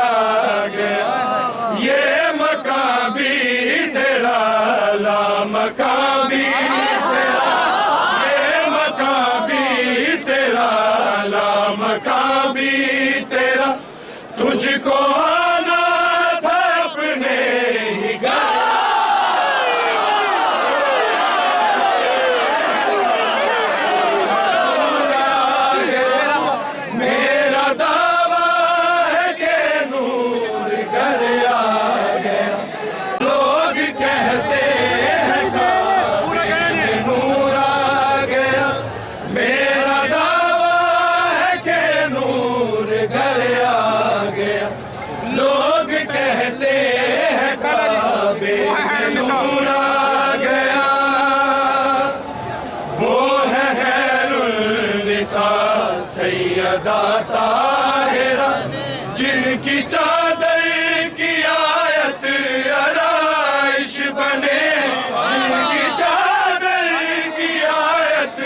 آ گیا، یہ مقام بھی تیرا، لامکان بھی تیرا، یہ مقام بھی تیرا، لامکان بھی تیرا، تجھ کو آنا تھا اپنے ہی گھر۔ میرا دعویٰ ہے کہ نور گھر آ گیا، لوگ کہتے ہیں کہ نور آ گیا، میرا دعویٰ ہے کہ نور گھر آ گیا، لوگ کہتے ہیں کعبے میں نور آ گیا، وہ ہے خیر النساء سیدہ طاہرہ، جن کی چادر کی آیت آرائش بنے، جن کی چادر کی آیت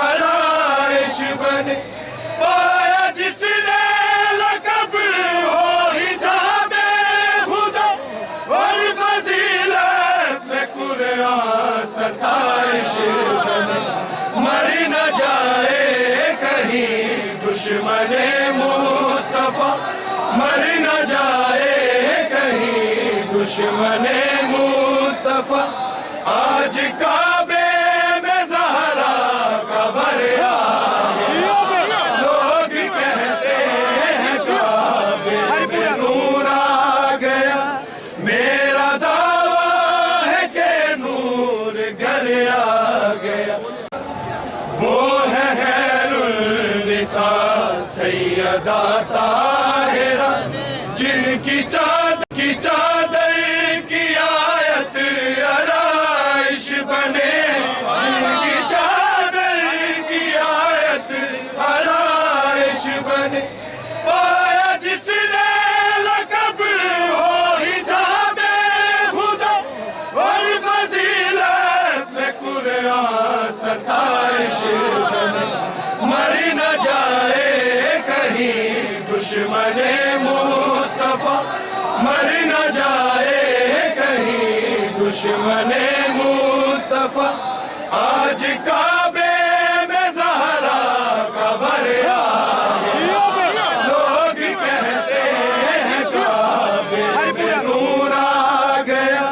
آرائش بنے، پایا جس نے لقب ہو حجاب خدا، اور فضیلت میں قرآن ستائش بنے، مر نہ جائے کہیں دشمن مصطفیٰ، مر نہ جائے کہیں دشمن مصطفیٰ، آج کعبے میں زہرا کا بر آ گیا، لوگ کہتے ہیں کعبے میں نور آ گیا، میرا دعویٰ ہے کہ نور گھر آ گیا، وہ ہے خیر النساء سیدہ طاہرہ، جن کی چادر کی آیت آرائش بنے، جن کی چادر کی آیت آرائش بنے، پایا جس نے لقب ہو حجاب خدا، اور فضیلت میں قرآن ستائش بنے، مر نہ جائے کہیں دشمن مصطفیٰ، مر نہ جائے کہیں دشمن مصطفیٰ، آج کعبے میں زہرا کا بر آ گیا، لوگ کہتے ہیں کعبے میں نور آ گیا،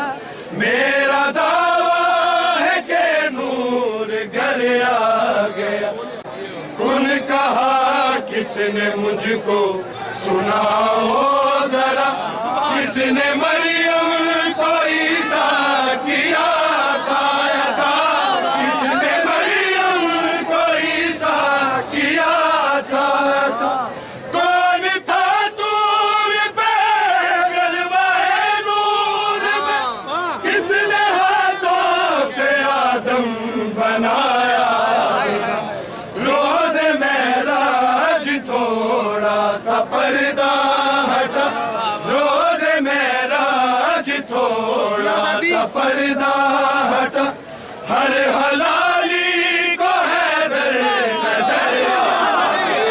میرا دعویٰ ہے کہ نور گھر آ گیا، کن کہا کس نے مجھ کو سناؤ ذرا، کس نے مریم کو عیسیٰ کیا تھا، کس نے مریم کو عیسیٰ کیا تھا، کون تھا طور پہ غلبہ نور میں، کس نے ہاتھوں سے آدم بنایا، روز معراج تھوڑا سا پردہ ہٹا، روز معراج تھوڑا سا پردہ ہٹا، ہر حلالی کو حیدر نظر آیا،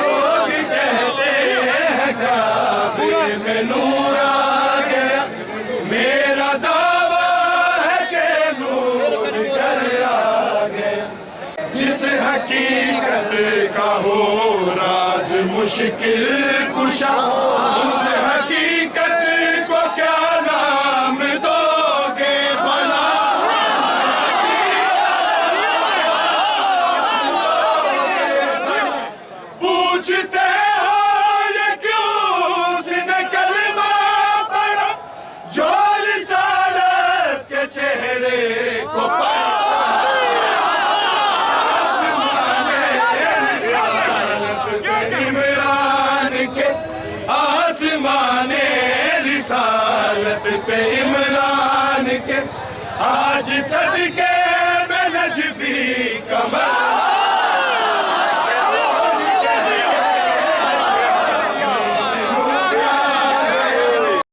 لوگ کہتے ہیں کعبے میں نور آ گیا، میرا دعویٰ ہے کہ نور گھر آ گیا، جس حقیقت کا ہو راز مشکل کشا، اس حقیقت کو کیا نام دو گے بھلا، پوچھتے ہو یہ کیوں اس نے کلمہ پڑھا، جو رسالت کے چہرے کو پڑھا، آسمان رسالت پہ عمران کے، آج صدقے میں نجفی